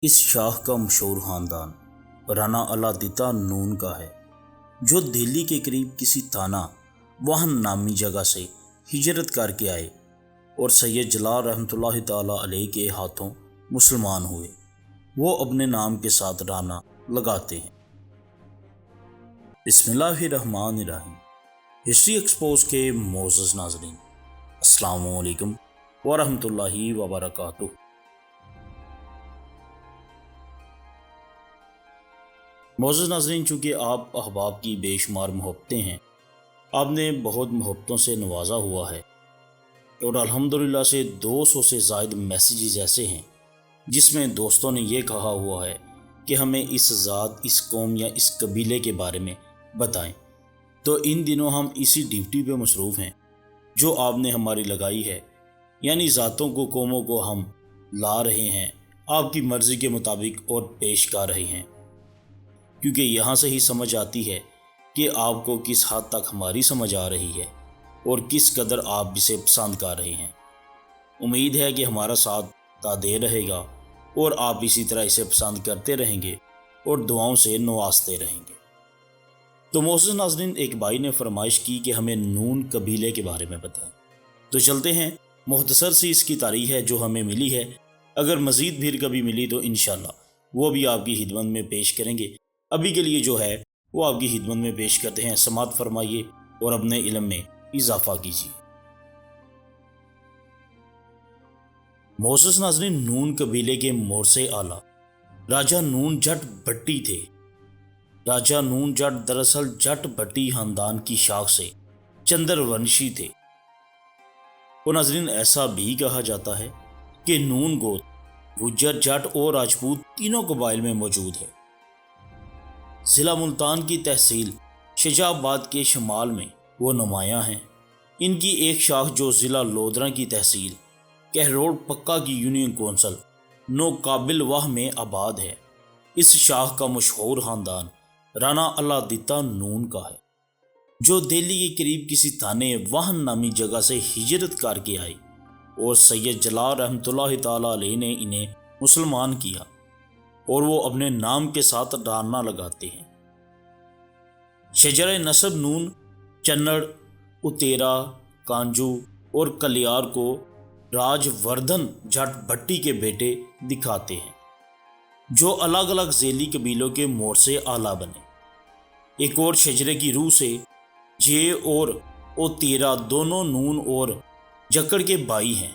اس شاہ کا مشہور خاندان رانا علادتہ نون کا ہے، جو دہلی کے قریب کسی تھانہ واہن نامی جگہ سے ہجرت کر کے آئے اور سید جلال رحمۃ اللہ تعالیٰ علیہ کے ہاتھوں مسلمان ہوئے۔ وہ اپنے نام کے ساتھ رانا لگاتے ہیں۔ بسم اللہ الرحمن الرحیم۔ ہسٹری ایکسپوز کے معزز ناظرین، السلام علیکم ورحمۃ اللہ وبرکاتہ۔ معزز ناظرین، چونکہ آپ احباب کی بے شمار محبتیں ہیں، آپ نے بہت محبتوں سے نوازا ہوا ہے اور الحمدللہ سے 200 سے زائد میسیجز ایسے ہیں جس میں دوستوں نے یہ کہا ہوا ہے کہ ہمیں اس ذات، اس قوم یا اس قبیلے کے بارے میں بتائیں۔ تو ان دنوں ہم اسی ڈیوٹی پہ مصروف ہیں جو آپ نے ہماری لگائی ہے، یعنی ذاتوں کو، قوموں کو ہم لا رہے ہیں آپ کی مرضی کے مطابق اور پیش کر رہے ہیں، کیونکہ یہاں سے ہی سمجھ آتی ہے کہ آپ کو کس حد تک ہماری سمجھ آ رہی ہے اور کس قدر آپ اسے پسند کر رہے ہیں۔ امید ہے کہ ہمارا ساتھ دے رہے گا اور آپ اسی طرح اسے پسند کرتے رہیں گے اور دعاؤں سے نوازتے رہیں گے۔ تو معزز ناظرین، ایک بھائی نے فرمائش کی کہ ہمیں نون قبیلے کے بارے میں بتائیں، تو چلتے ہیں۔ مختصر سی اس کی تاریخ ہے جو ہمیں ملی ہے، اگر مزید بھی کبھی ملی تو انشاءاللہ وہ بھی آپ کی خدمت میں پیش کریں گے۔ ابھی کے لیے جو ہے وہ آپ کی خدمت میں پیش کرتے ہیں، سماعت فرمائیے اور اپنے علم میں اضافہ کیجیے۔ معزز ناظرین، نون قبیلے کے مورثے اعلیٰ راجہ نون جٹ بھٹی تھے۔ راجہ نون جٹ دراصل جٹ بھٹی خاندان کی شاخ سے چندر ونشی تھے۔ اور ناظرین، ایسا بھی کہا جاتا ہے کہ نون گوت گجر، جٹ اور راجپوت تینوں قبائل میں موجود ہے۔ ضلع ملتان کی تحصیل شجاع آباد کے شمال میں وہ نمایاں ہیں۔ ان کی ایک شاخ جو ضلع لودھرا کی تحصیل کہروڑ پکا کی یونین کونسل نو قابل واہ میں آباد ہے۔ اس شاخ کا مشہور خاندان رانا علادتہ نون کا ہے، جو دہلی کے قریب کسی تھانے واہن نامی جگہ سے ہجرت کر کے آئے اور سید جلال رحمۃ اللہ تعالیٰ علیہ نے انہیں مسلمان کیا اور وہ اپنے نام کے ساتھ رانا لگاتے ہیں۔ شجرہ نسب نون چنڑ، اتیرا، کانجو اور کلیار کو راج وردھن جٹ بھٹی کے بیٹے دکھاتے ہیں، جو الگ الگ ذیلی قبیلوں کے مورثے اعلیٰ بنے۔ ایک اور شجرے کی روح سے جے اور اوتیرا دونوں نون اور جکڑ کے بھائی ہیں۔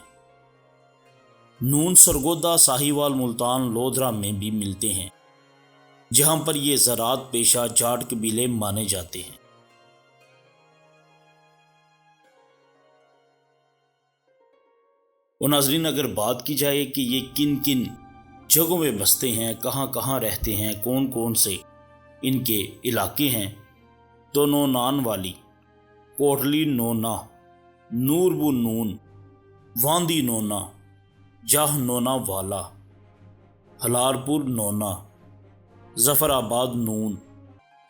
نون سرگودا، ساہیوال، ملتان، لودھرا میں بھی ملتے ہیں، جہاں پر یہ زراعت پیشہ جاٹ قبیلے مانے جاتے ہیں۔ اور ناظرین، اگر بات کی جائے کہ یہ کن کن جگہوں میں بستے ہیں، کہاں کہاں رہتے ہیں، کون کون سے ان کے علاقے ہیں، تو نونان والی، کوٹلی نونا، نوربو نون، واندی نونا، جاہ نونا والا، ہلارپور نونا، ظفر آباد نون،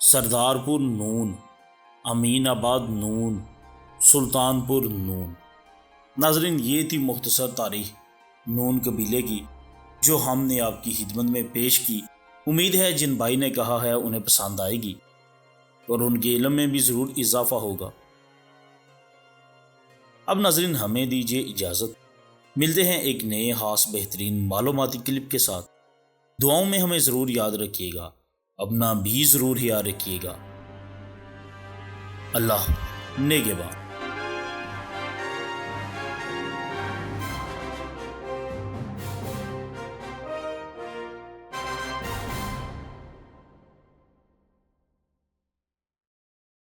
سردارپور نون، امین آباد نون، سلطان پور نون۔ ناظرین، یہ تھی مختصر تاریخ نون قبیلے کی جو ہم نے آپ کی خدمت میں پیش کی۔ امید ہے جن بھائی نے کہا ہے انہیں پسند آئے گی اور ان کے علم میں بھی ضرور اضافہ ہوگا۔ اب ناظرین، ہمیں دیجیے اجازت، ملتے ہیں ایک نئے خاص بہترین معلوماتی کلپ کے ساتھ۔ دعاؤں میں ہمیں ضرور یاد رکھیے گا، اپنا بھی ضرور خیال رکھیے گا۔ اللہ نگہبان۔